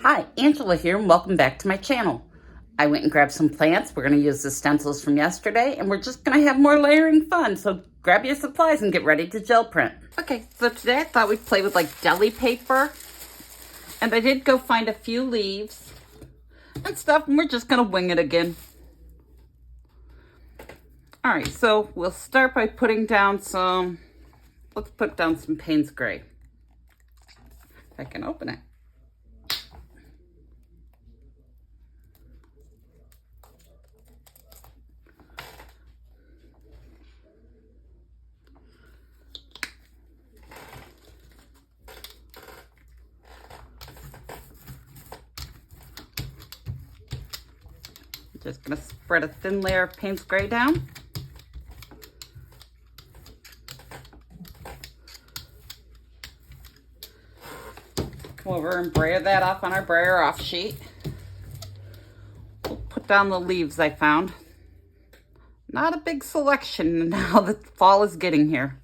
Hi, Angela here, and welcome back to my channel. I went and grabbed some plants. We're going to use the stencils from yesterday, and we're just going to have more layering fun. So grab your supplies and get ready to gel print. Okay, so today I thought we'd play with like deli paper. And I did go find a few leaves and stuff, and we're just going to wing it again. All right, so we'll start by putting down let's put down some Payne's Gray. If I can open it. Just gonna spread a thin layer of Payne's Gray down. Come over and brayer that off on our brayer off sheet. We'll put down the leaves I found. Not a big selection now that fall is getting here.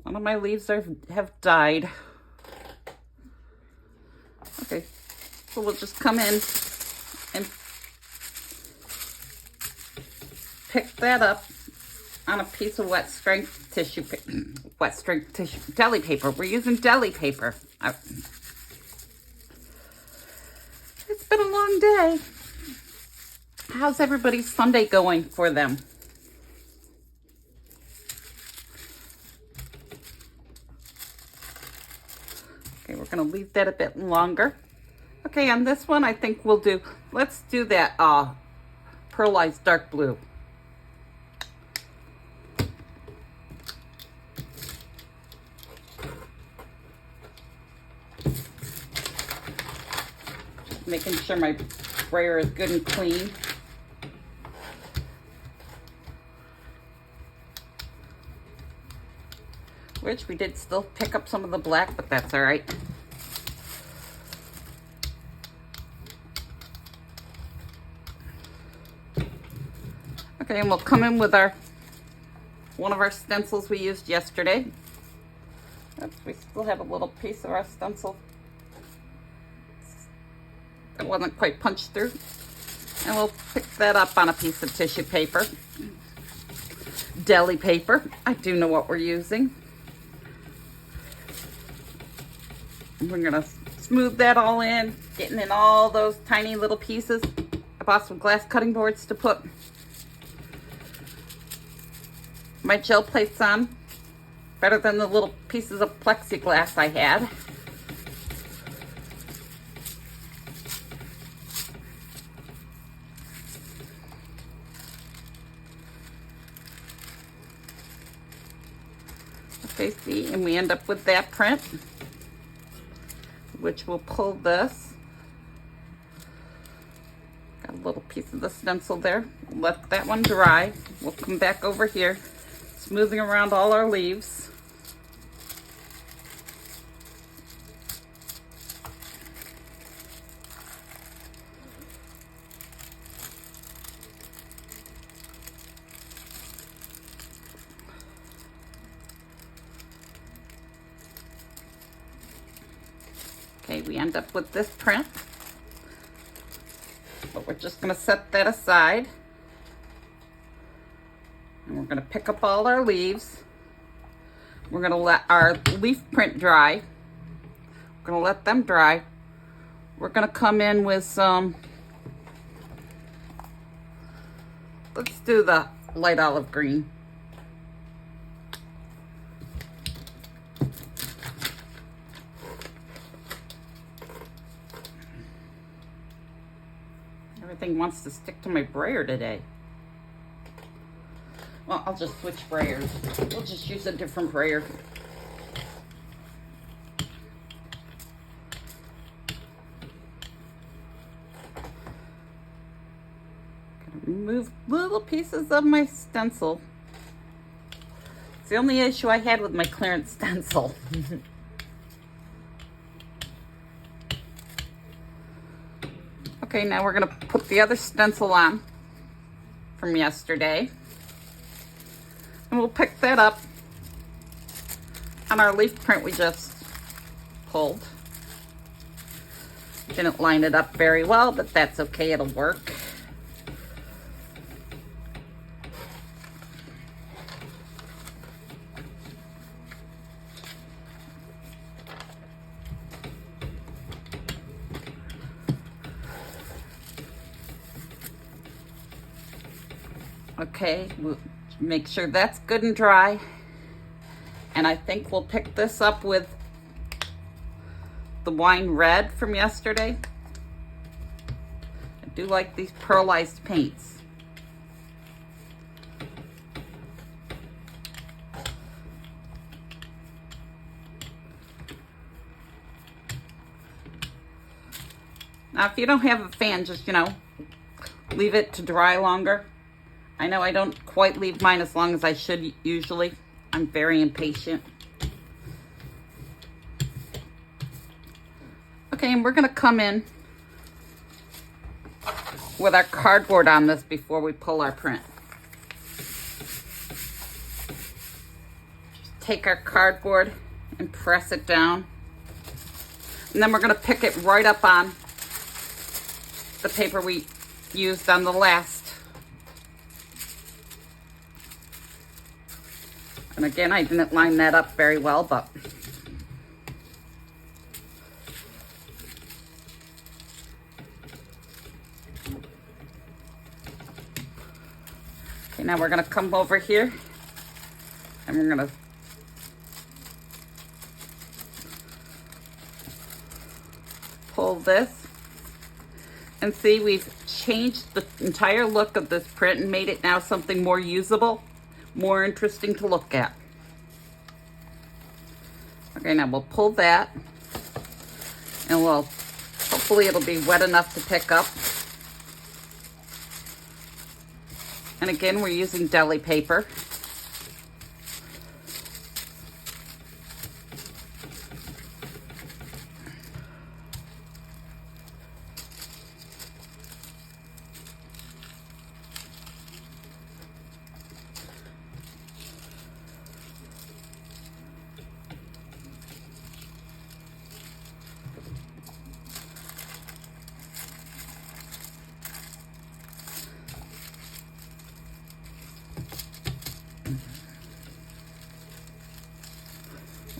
One of my leaves have died. Okay, so we'll just come in and pick that up on a piece of wet strength tissue, deli paper. We're using deli paper. It's been a long day. How's everybody's Sunday going for them? Okay, we're gonna leave that a bit longer. Okay, on this one, I think let's do that pearlized dark blue. Making sure my brayer is good and clean. Which we did still pick up some of the black, but that's all right. Okay, and we'll come in with one of our stencils we used yesterday. Oops, we still have a little piece of our stencil that wasn't quite punched through. And we'll pick that up on a piece of tissue paper. Deli paper. I do know what we're using. We're gonna smooth that all in, getting in all those tiny little pieces. I bought some glass cutting boards to put my gel plates on. Better than the little pieces of plexiglass I had. Okay, see, and we end up with that print, which will pull this. Got a little piece of the stencil there. Let that one dry. We'll come back over here, smoothing around all our leaves. Okay, we end up with this print, but we're just going to set that aside. And we're going to pick up all our leaves. We're going to let our leaf print dry. We're going to let them dry. We're going to come in with let's do the light olive green. Everything wants to stick to my brayer today. Well, I'll just switch brayers. We'll just use a different brayer. Gonna move little pieces of my stencil. It's the only issue I had with my clearance stencil. Okay, now we're gonna put the other stencil on from yesterday. And we'll pick that up On our leaf print we just pulled. Didn't line it up very well, but that's okay, it'll work. Okay, we'll make sure that's good and dry. And I think we'll pick this up with the wine red from yesterday. I do like these pearlized paints. Now, if you don't have a fan, just, leave it to dry longer. I know I don't quite leave mine as long as I should usually. I'm very impatient. Okay, and we're gonna come in with our cardboard on this before we pull our print. Just take our cardboard and press it down. And then we're gonna pick it right up on the paper we used on the last. And again, I didn't line that up very well, but okay, now we're gonna come over here and we're gonna pull this and see we've changed the entire look of this print and made it now something more usable, more interesting to look at. Okay, now we'll pull that and hopefully it'll be wet enough to pick up. And again, we're using deli paper.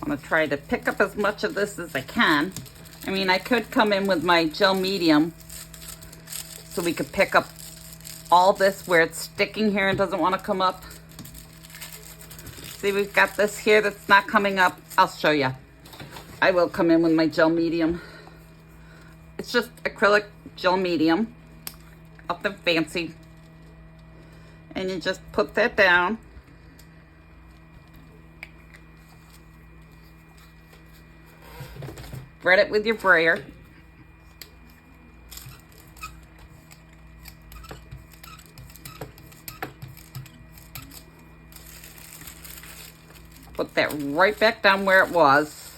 I'm gonna try to pick up as much of this as I can. I mean, I could come in with my gel medium so we could pick up all this where it's sticking here and doesn't want to come up. See, we've got this here that's not coming up. I'll show you. I will come in with my gel medium. It's just acrylic gel medium, nothing fancy. And you just put that down. Spread it with your brayer. Put that right back down where it was.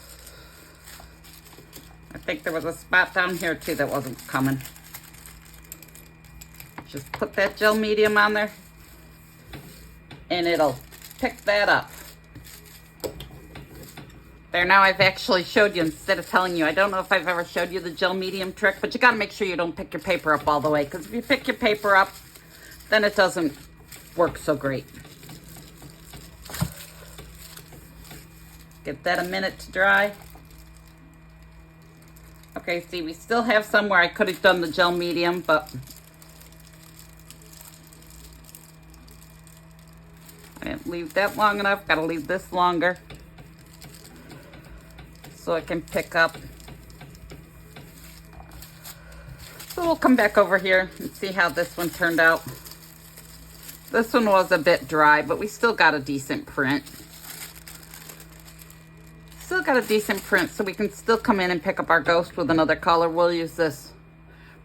I think there was a spot down here too that wasn't coming. Just put that gel medium on there and it'll pick that up. There, now I've actually showed you instead of telling you. I don't know if I've ever showed you the gel medium trick, but you got to make sure you don't pick your paper up all the way, because if you pick your paper up, then it doesn't work so great. Give that a minute to dry. Okay, see, we still have some where I could have done the gel medium, but I didn't leave that long enough. Got to leave this longer so I can pick up. So we'll come back over here and see how this one turned out. This one was a bit dry, but we still got a decent print. Still got a decent print, so we can still come in and pick up our ghost with another color. We'll use this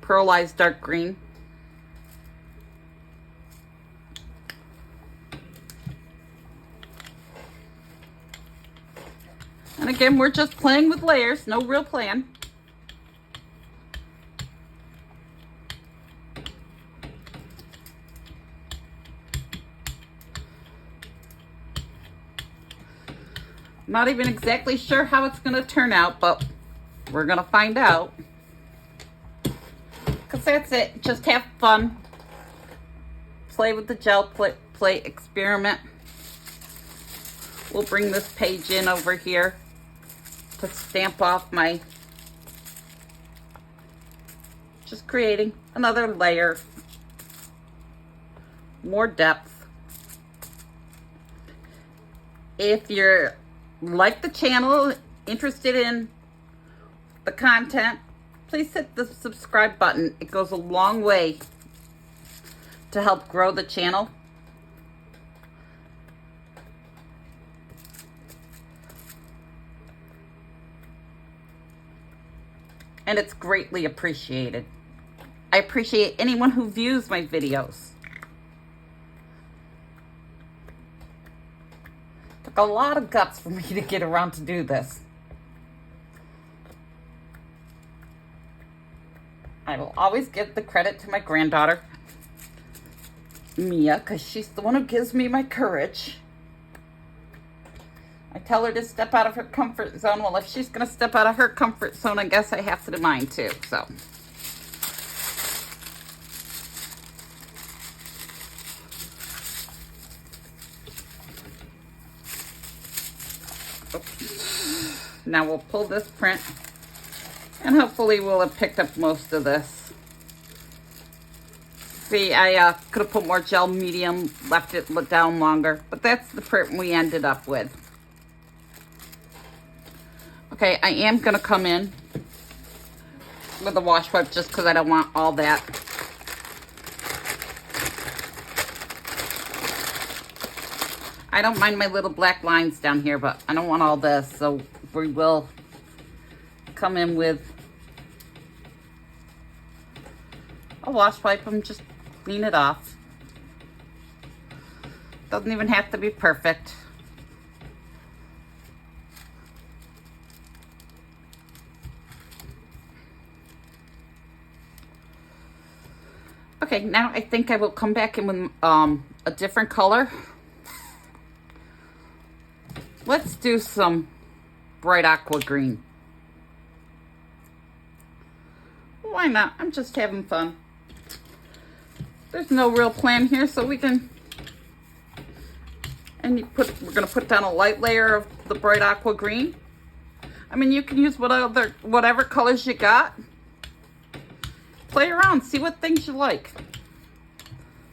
pearlized dark green. And again, we're just playing with layers, no real plan. not even exactly sure how it's going to turn out, but we're going to find out. Because that's it. Just have fun. Play with the gel, play, experiment. We'll bring this page in over here to stamp off my, just creating another layer, more depth. If you're like the channel, interested in the content, please hit the subscribe button. It goes a long way to help grow the channel. And it's greatly appreciated. I appreciate anyone who views my videos. Took a lot of guts for me to get around to do this. I will always give the credit to my granddaughter, Mia, because she's the one who gives me my courage. I tell her to step out of her comfort zone. Well, if she's going to step out of her comfort zone, I guess I have to do mine too. So, now we'll pull this print, and hopefully we'll have picked up most of this. See, I could have put more gel medium, left it down longer, but that's the print we ended up with. Okay, I am going to come in with a wash wipe just because I don't want all that. I don't mind my little black lines down here, but I don't want all this, so we will come in with a wash wipe and just clean it off. Doesn't even have to be perfect. Okay, now I think I will come back in with a different color. Let's do some bright aqua green. Why not? I'm just having fun. There's no real plan here, so we can, and we're gonna put down a light layer of the bright aqua green. I mean, you can use whatever colors you got. Play around, see what things you like.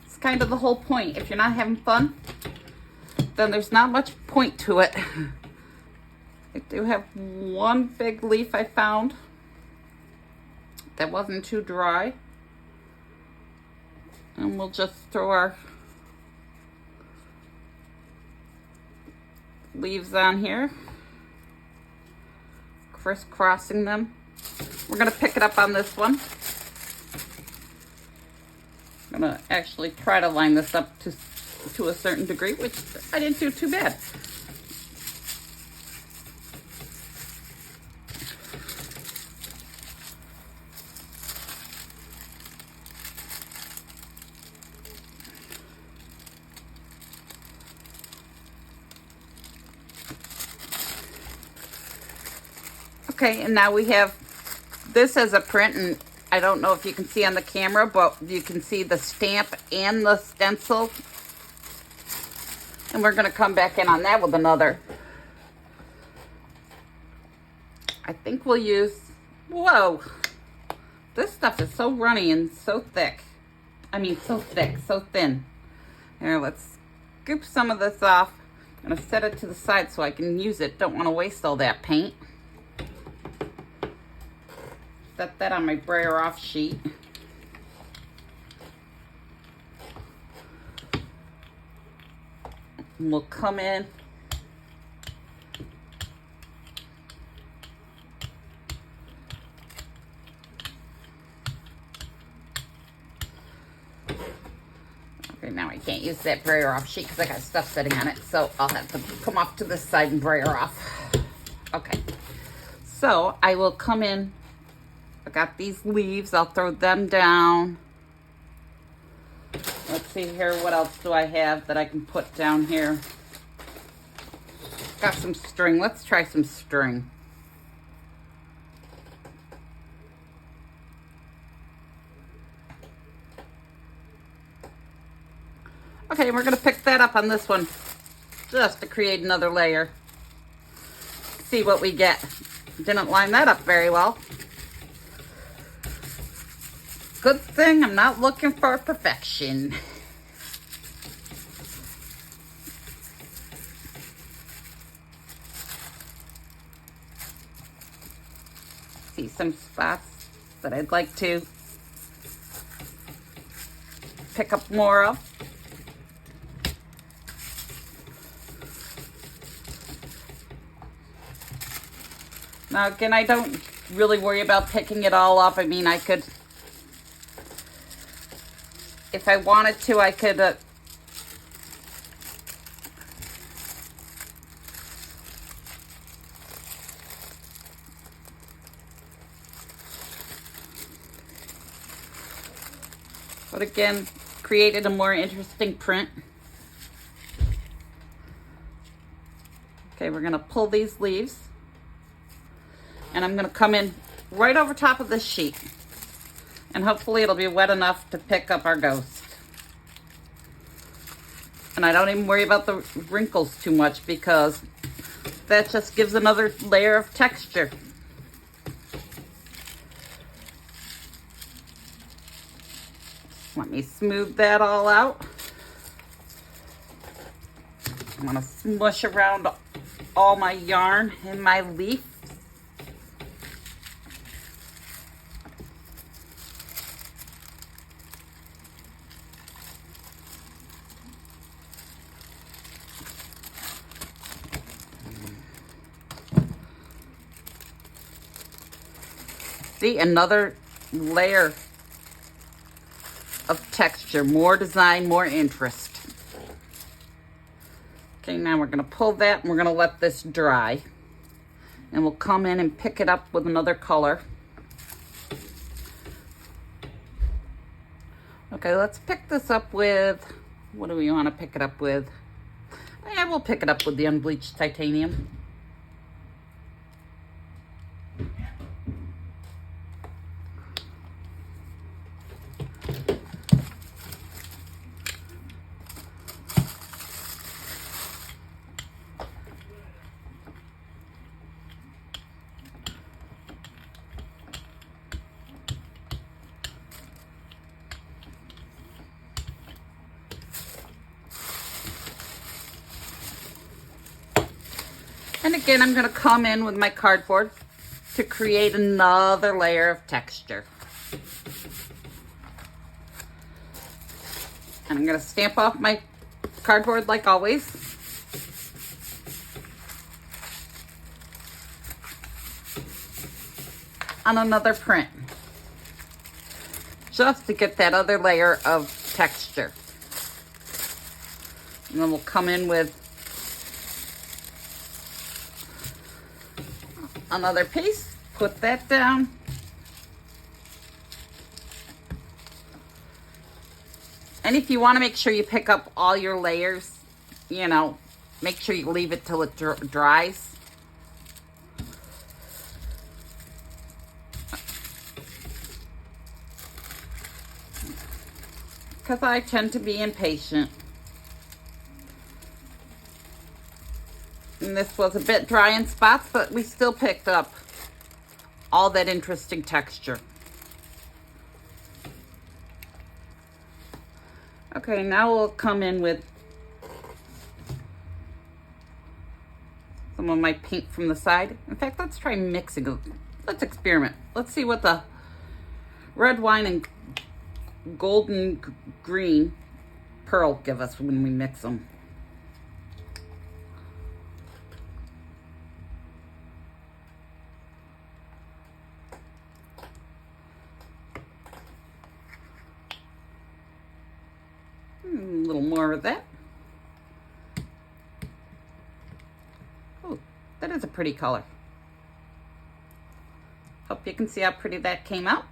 It's kind of the whole point. If you're not having fun, then there's not much point to it. I do have one big leaf I found that wasn't too dry. And we'll just throw our leaves on here, crisscrossing them. We're gonna pick it up on this one. I'm gonna actually try to line this up to a certain degree, which I didn't do too bad. Okay, and now we have this as a print, and I don't know if you can see on the camera, but you can see the stamp and the stencil. And we're going to come back in on that with another. I think we'll use, whoa, this stuff is so runny and so thick. I mean, so thick, so thin. Here, let's scoop some of this off. I'm going to set it to the side so I can use it. Don't want to waste all that paint. Set that on my brayer off sheet. And we'll come in. Okay, now I can't use that brayer off sheet because I got stuff sitting on it, so I'll have to come off to this side and brayer off. Okay, so I will come in. I got these leaves, I'll throw them down. Let's see here, what else do I have that I can put down here? Got some string. Let's try some string. Okay, we're going to pick that up on this one just to create another layer. See what we get. Didn't line that up very well. Good thing I'm not looking for perfection. See some spots that I'd like to pick up more of. Now again, I don't really worry about picking it all up. I mean, I could, if I wanted to, I could but again, created a more interesting print. Okay, we're gonna pull these leaves. And I'm going to come in right over top of this sheet. And hopefully it'll be wet enough to pick up our ghost. And I don't even worry about the wrinkles too much because that just gives another layer of texture. Let me smooth that all out. I'm going to smush around all my yarn in my leaf. See, another layer of texture, more design, more interest. Okay, now we're going to pull that and we're going to let this dry. And we'll come in and pick it up with another color. Okay, let's pick this up with, what do we want to pick it up with? Yeah, we'll pick it up with the unbleached titanium. And again, I'm going to come in with my cardboard to create another layer of texture. And I'm going to stamp off my cardboard like always. On another print. Just to get that other layer of texture. And then we'll come in with another piece, put that down. And if you want to make sure you pick up all your layers, you know, make sure you leave it till it dries. Because I tend to be impatient. And this was a bit dry in spots, but we still picked up all that interesting texture. Okay, now we'll come in with some of my pink from the side. In fact, let's try mixing them. Let's experiment. Let's see what the red wine and golden green pearl give us when we mix them. A little more of that. Oh, that is a pretty color. Hope you can see how pretty that came out.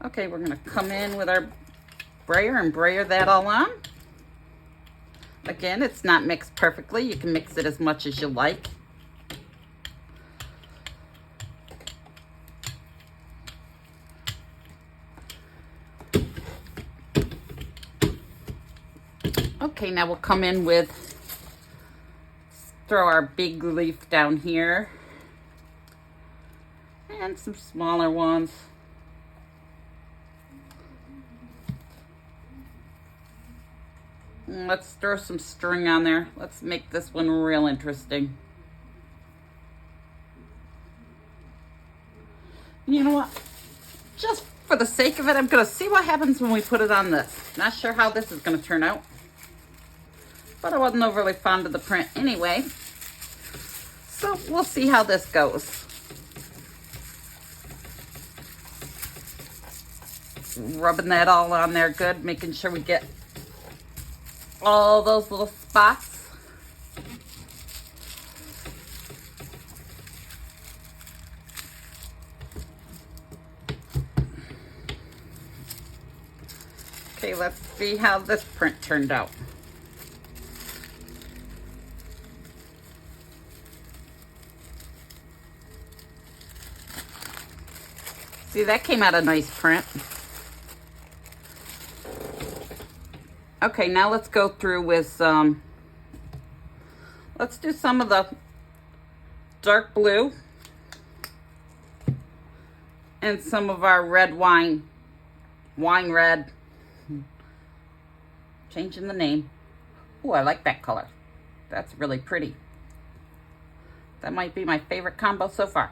Okay, we're going to come in with our brayer and brayer that all on. Again, it's not mixed perfectly. You can mix it as much as you like. Okay, now we'll come in with, throw our big leaf down here. And some smaller ones. And let's throw some string on there. Let's make this one real interesting. You know what? Just for the sake of it, I'm gonna see what happens when we put it on this. Not sure how this is gonna turn out, but I wasn't overly fond of the print anyway. So we'll see how this goes. Rubbing that all on there good, making sure we get all those little spots. Okay, let's see how this print turned out. See, that came out a nice print. Okay, now let's go through with some, let's do some of the dark blue and some of our red wine red. Changing the name. Oh, I like that color. That's really pretty. That might be my favorite combo so far.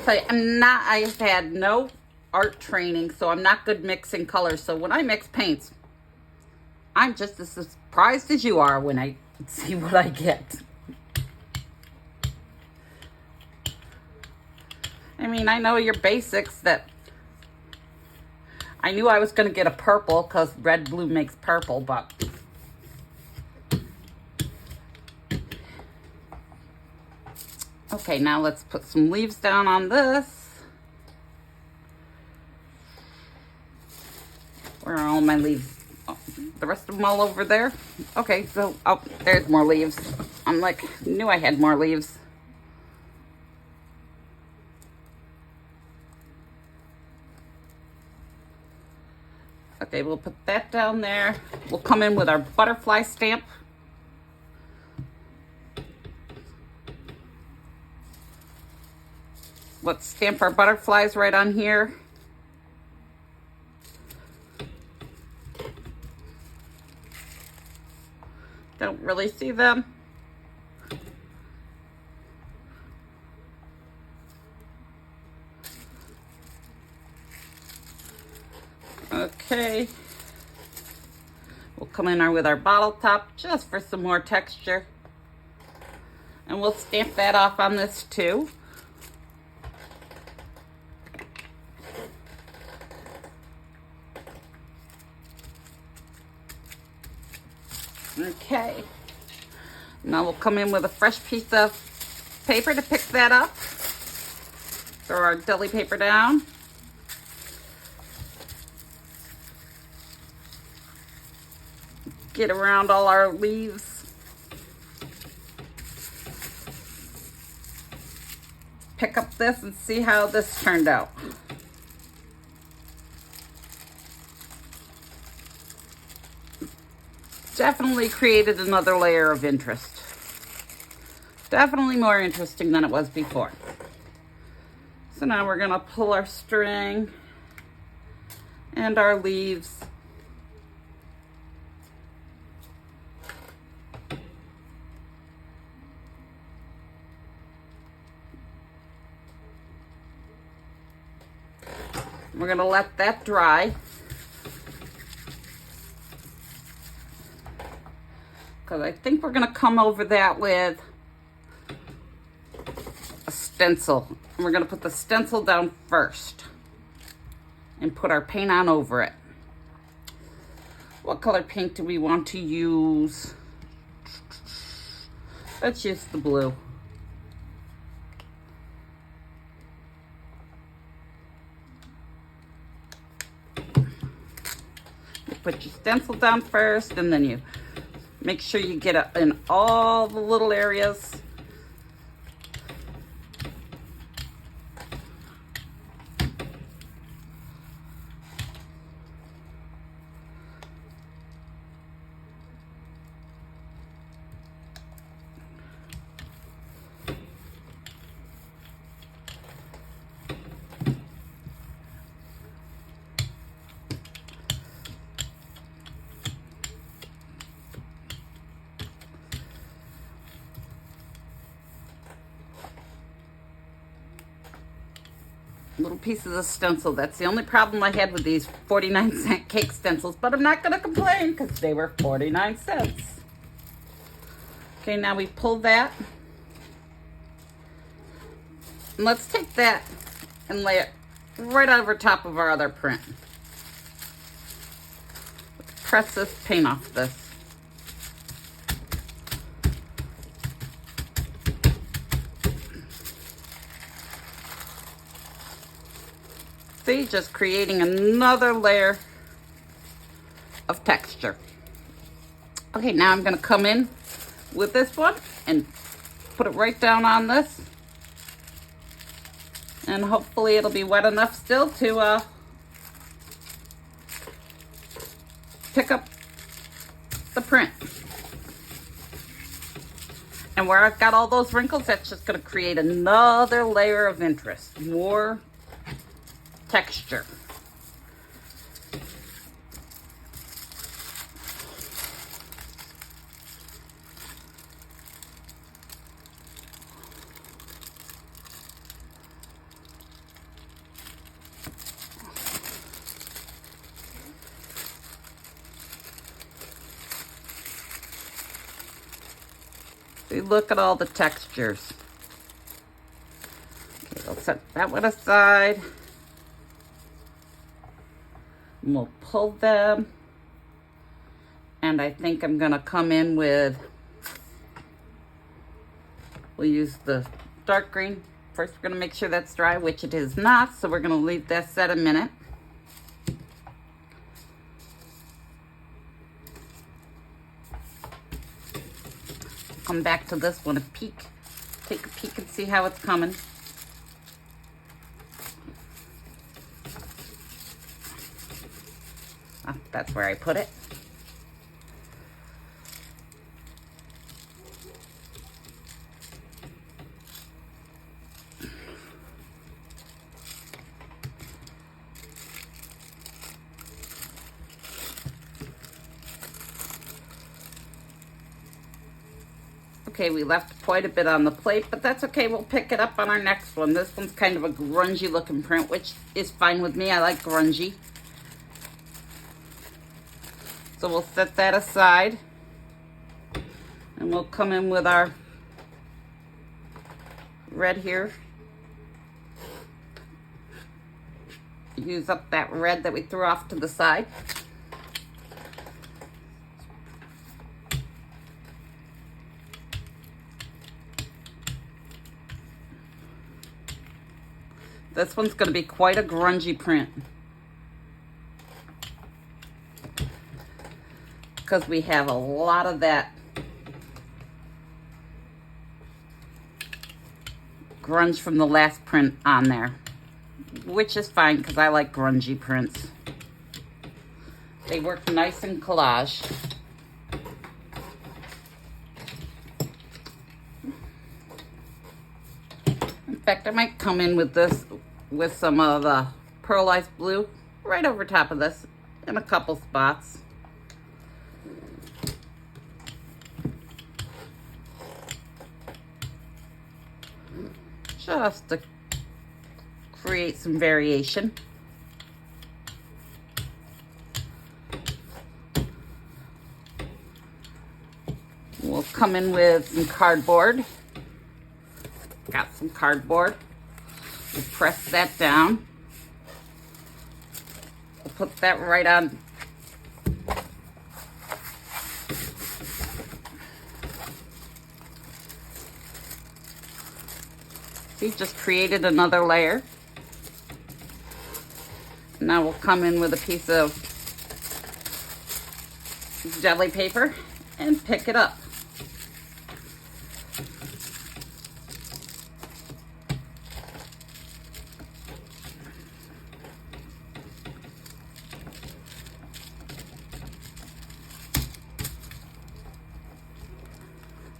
So I've had no art training, so I'm not good mixing colors. So when I mix paints, I'm just as surprised as you are when I see what I get. I mean, I know your basics that I knew I was going to get a purple because red blue makes purple, but okay, now let's put some leaves down on this. Where are all my leaves? Oh, the rest of them all over there? Okay, so, oh, there's more leaves. I'm like, knew I had more leaves. Okay, we'll put that down there. We'll come in with our butterfly stamp. Let's stamp our butterflies right on here. Don't really see them. Okay. We'll come in with our bottle top just for some more texture. And we'll stamp that off on this too. Okay. Now we'll come in with a fresh piece of paper to pick that up. Throw our deli paper down. Get around all our leaves. Pick up this and see how this turned out. Definitely created another layer of interest. Definitely more interesting than it was before. So now we're gonna pull our string and our leaves. We're gonna let that dry. Because I think we're gonna come over that with a stencil. And we're gonna put the stencil down first and put our paint on over it. What color paint do we want to use? Let's use the blue. put your stencil down first, and then you make sure you get it in all the little areas. Little pieces of stencil. That's the only problem I had with these 49-cent cake stencils, but I'm not going to complain because they were 49 cents. Okay, now we pull that. And let's take that and lay it right over top of our other print. Let's press this paint off this. See, just creating another layer of texture. Okay, now I'm going to come in with this one and put it right down on this. And hopefully it'll be wet enough still to pick up the print. And where I've got all those wrinkles, that's just going to create another layer of interest. More texture. See, look at all the textures. Okay, we'll set that one aside. And we'll pull them. And I think I'm going to come in with, we'll use the dark green. First, we're going to make sure that's dry, which it is not. So we're going to leave that set a minute. Come back to this one and peek. Take a peek and see how it's coming. That's where I put it. Okay, we left quite a bit on the plate, but that's okay. We'll pick it up on our next one. This one's kind of a grungy looking print, which is fine with me. I like grungy. So we'll set that aside. And we'll come in with our red here. Use up that red that we threw off to the side. This one's going to be quite a grungy print, because we have a lot of that grunge from the last print on there, which is fine because I like grungy prints. They work nice in collage. In fact, I might come in with this with some of the pearlized blue right over top of this in a couple spots. Just to create some variation. We'll come in with some cardboard. Got some cardboard. We'll press that down. We'll put that right on. See, just created another layer. Now we'll come in with a piece of of deli paper and pick it up.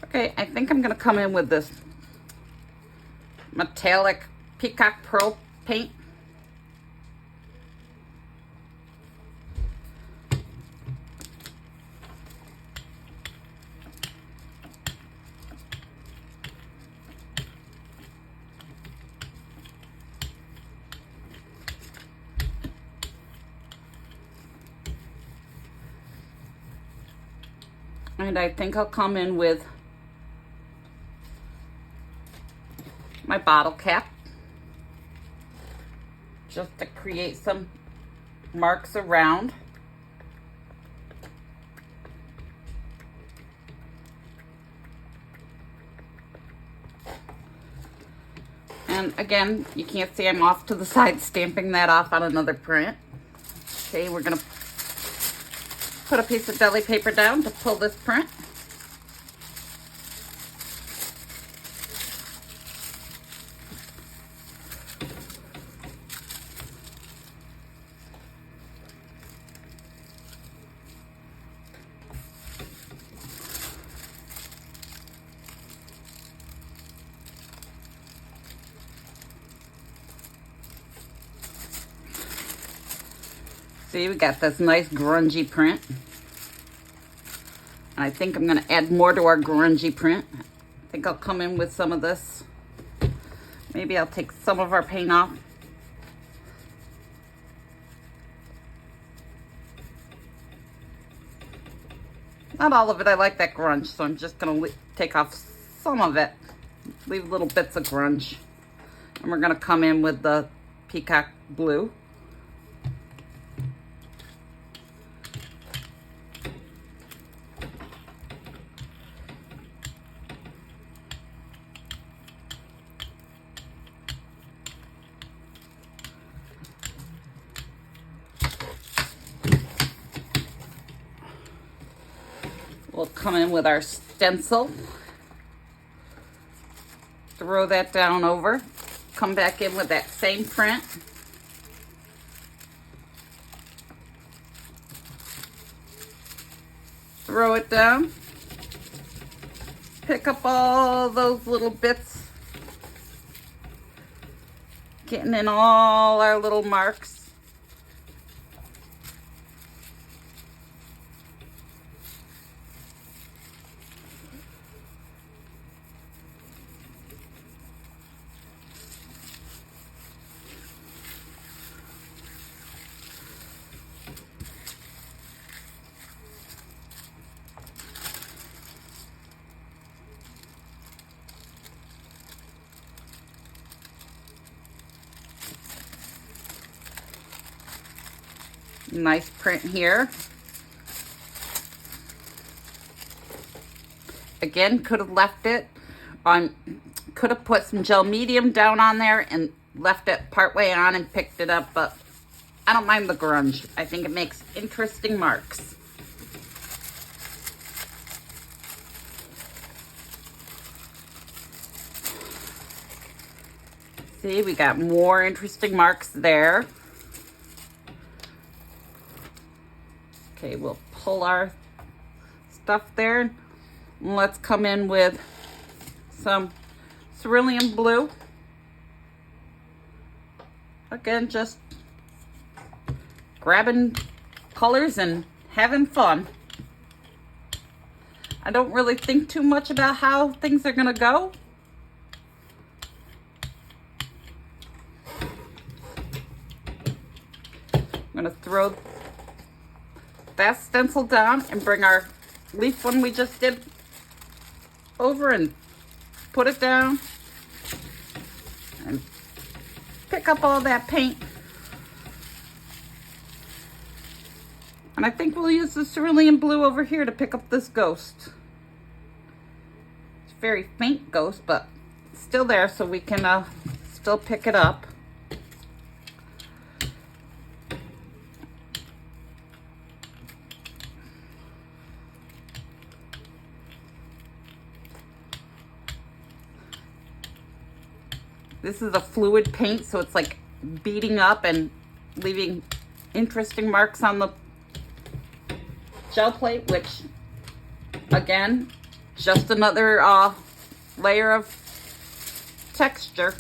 Okay, I think I'm going to come in with this metallic peacock pearl paint. And I think I'll come in with my bottle cap just to create some marks around. And again, you can't see I'm off to the side stamping that off on another print. Okay, we're gonna put a piece of deli paper down to pull this print. See, we got this nice grungy print. And I think I'm going to add more to our grungy print. I think I'll come in with some of this. Maybe I'll take some of our paint off. Not all of it. I like that grunge, so I'm just going to take off some of it. Leave little bits of grunge. And we're going to come in with the peacock blue. We'll come in with our stencil, throw that down over, come back in with that same print. Throw it down, pick up all those little bits, getting in all our little marks. Nice print here. Again, could have left it on, could have put some gel medium down on there and left it partway on and picked it up, but I don't mind the grunge. I think it makes interesting marks. See, we got more interesting marks there. Okay, we'll pull our stuff there. Let's come in with some cerulean blue. Again, just grabbing colors and having fun. I don't really think too much about how things are gonna go. I'm gonna throw that stencil down and bring our leaf one we just did over and put it down and pick up all that paint. And I think we'll use the cerulean blue over here to pick up this ghost. It's a very faint ghost, but it's still there, so we can still pick it up. This is a fluid paint, so it's like beating up and leaving interesting marks on the gel plate, which again, just another layer of texture.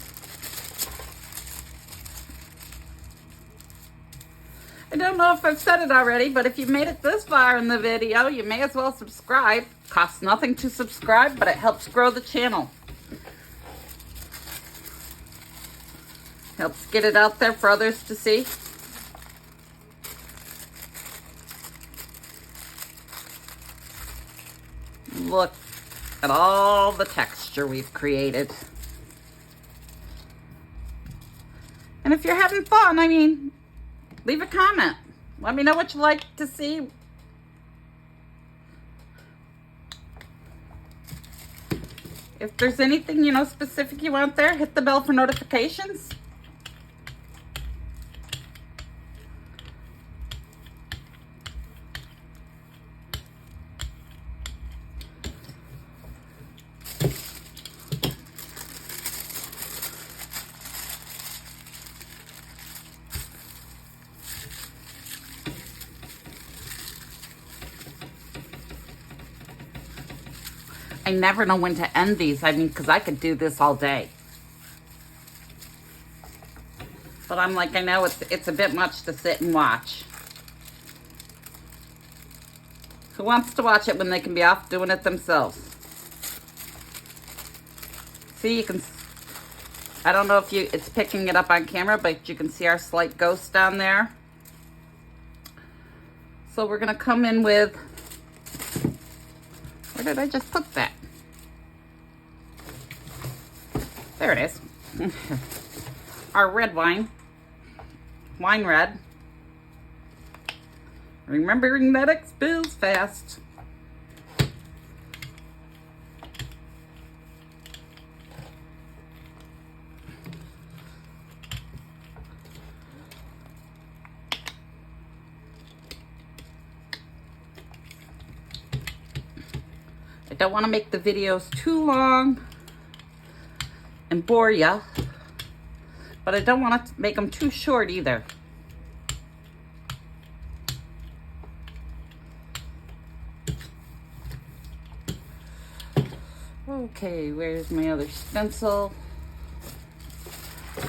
I don't know if I've said it already, but if you made it this far in the video, you may as well subscribe. Costs nothing to subscribe, but it helps grow the channel. Helps get it out there for others to see. Look at all the texture we've created. And if you're having fun, I mean, leave a comment. Let me know what you like to see. If there's anything, you know, specific you want there, hit the bell for notifications. I never know when to end these. I mean, because I could do this all day. But I'm like, I know it's a bit much to sit and watch. Who wants to watch it when they can be off doing it themselves? See, you can, I don't know if it's picking it up on camera, but you can see our slight ghost down there. So we're going to come in with, where did I just put that? There it is. Our red wine red. Remembering that it spills fast. I don't want to make the videos too long and bore ya, but I don't want to make them too short either. Okay, where's my other stencil?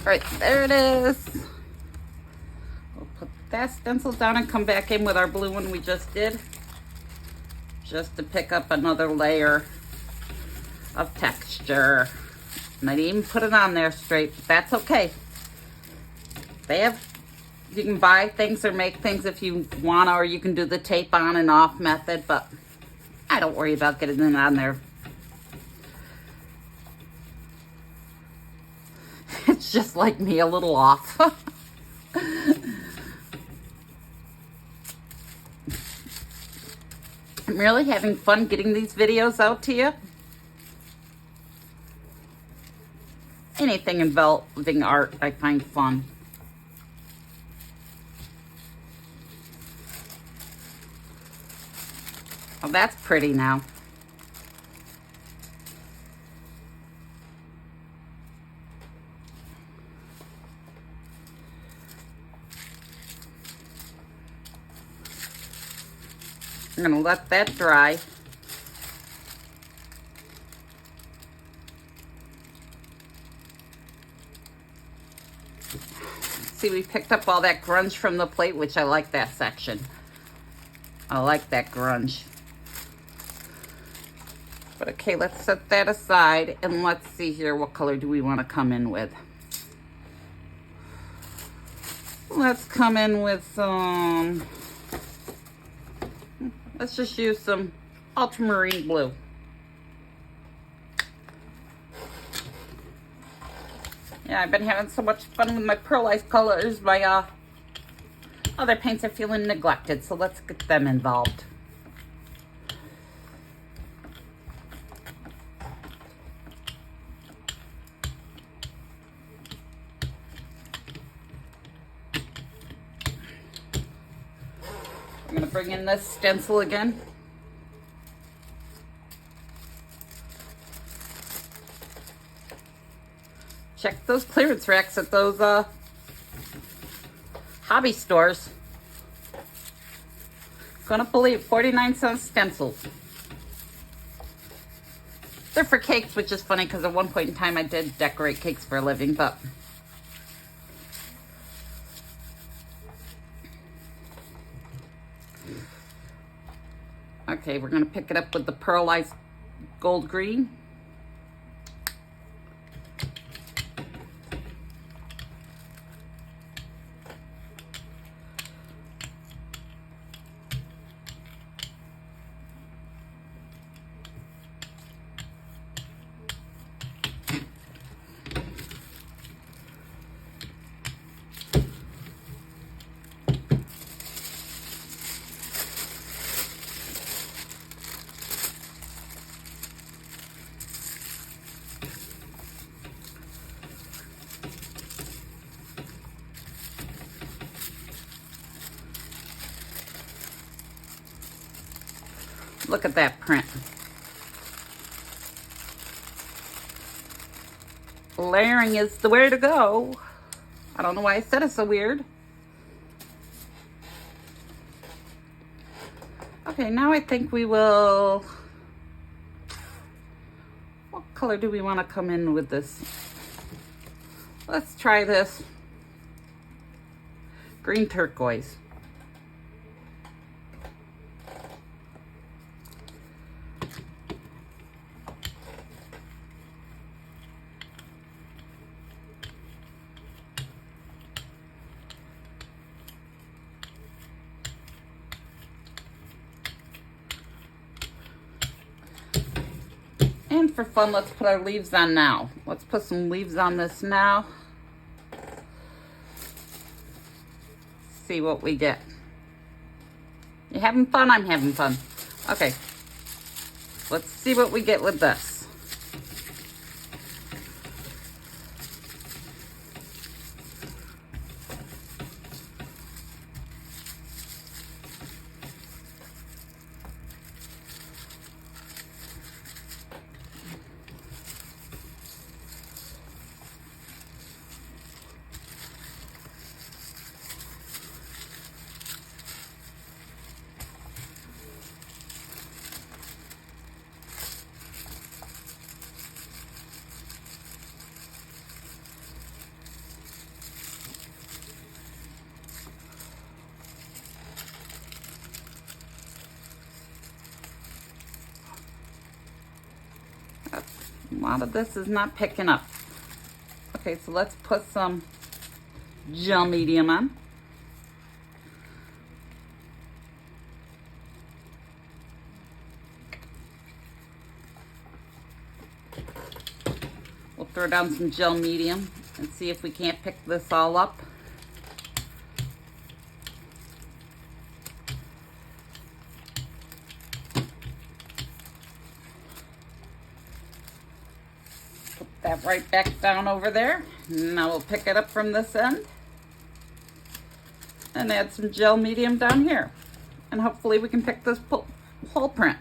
Right, there it is. We'll put that stencil down and come back in with our blue one we just did, just to pick up another layer of texture. And I didn't even put it on there straight, but that's okay. You can buy things or make things if you want, or you can do the tape on and off method, but I don't worry about getting it on there. It's just like me, a little off. I'm really having fun getting these videos out to you. Anything involving art, I find fun. Oh, that's pretty now. I'm going to let that dry. See, we picked up all that grunge from the plate, which I like that section. I like that grunge. But okay, let's set that aside and let's see here, what color do we want to come in with? Let's come in with some, let's just use some ultramarine blue. Yeah, I've been having so much fun with my pearlized colors. My other paints are feeling neglected, so let's get them involved. I'm going to bring in this stencil again. Check those clearance racks at those hobby stores. Gonna believe 49-cent stencils. They're for cakes, which is funny because at one point in time I did decorate cakes for a living, but okay, we're gonna pick it up with the pearlized gold green. Look at that print. Layering is the way to go. I don't know why I said it so weird. Okay, now I think we will... What color do we want to come in with this? Let's try this green turquoise. And for fun, let's put our leaves on now. Let's put some leaves on this now. See what we get. You having fun? I'm having fun. Okay. Let's see what we get with this. A lot of this is not picking up. Okay, so let's put some gel medium on. We'll throw down some gel medium and see if we can't pick this all up. That right back down over there. Now we'll pick it up from this end and add some gel medium down here. And hopefully we can pick this whole print.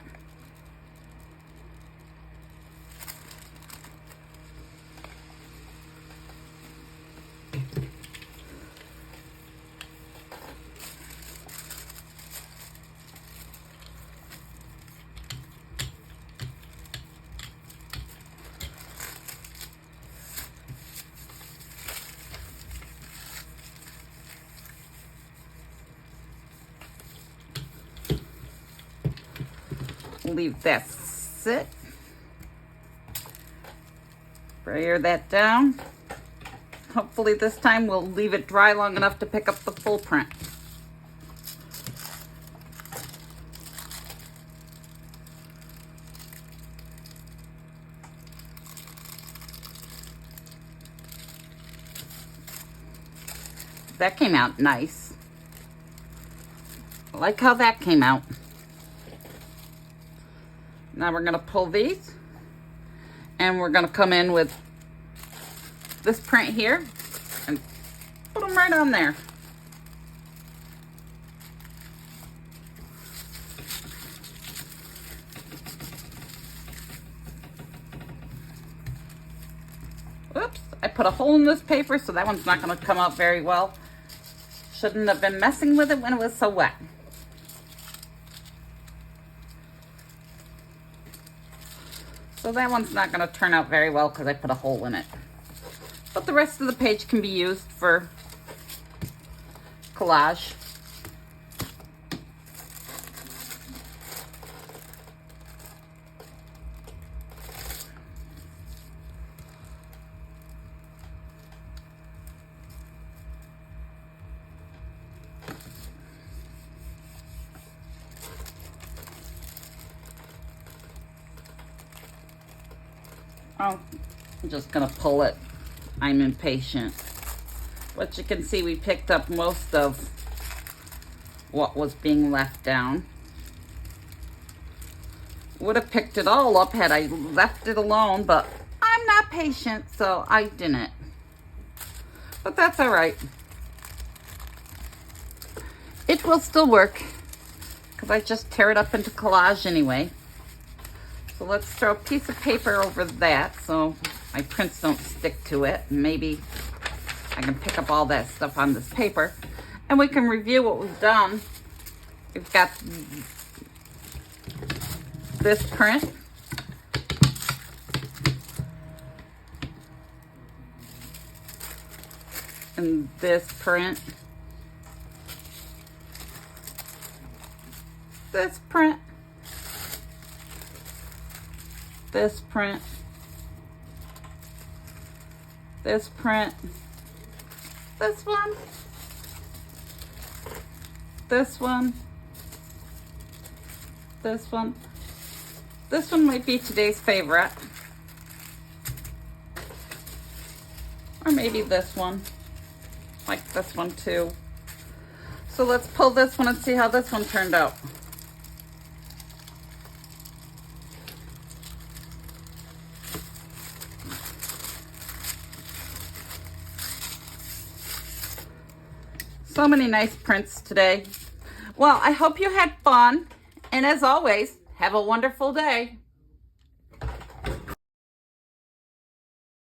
Leave that sit. Sprayer that down. Hopefully this time we'll leave it dry long enough to pick up the full print. That came out nice. I like how that came out. Now we're going to pull these and we're going to come in with this print here and put them right on there. Oops, I put a hole in this paper, so that one's not going to come out very well. Shouldn't have been messing with it when it was so wet. So that one's not going to turn out very well because I put a hole in it. But the rest of the page can be used for collage. Oh, I'm just gonna pull it. I'm impatient. But you can see we picked up most of what was being left down. Would have picked it all up had I left it alone, but I'm not patient, so I didn't. But that's all right. It will still work because I just tear it up into collage anyway. So let's throw a piece of paper over that so my prints don't stick to it. Maybe I can pick up all that stuff on this paper. And we can review what we've done. We've got this print. And this print. This print. This print, this print, this one, this one, this one. This one might be today's favorite. Or maybe this one, like this one too. So let's pull this one and see how this one turned out. So many nice prints today. Well, I hope you had fun. And as always, have a wonderful day.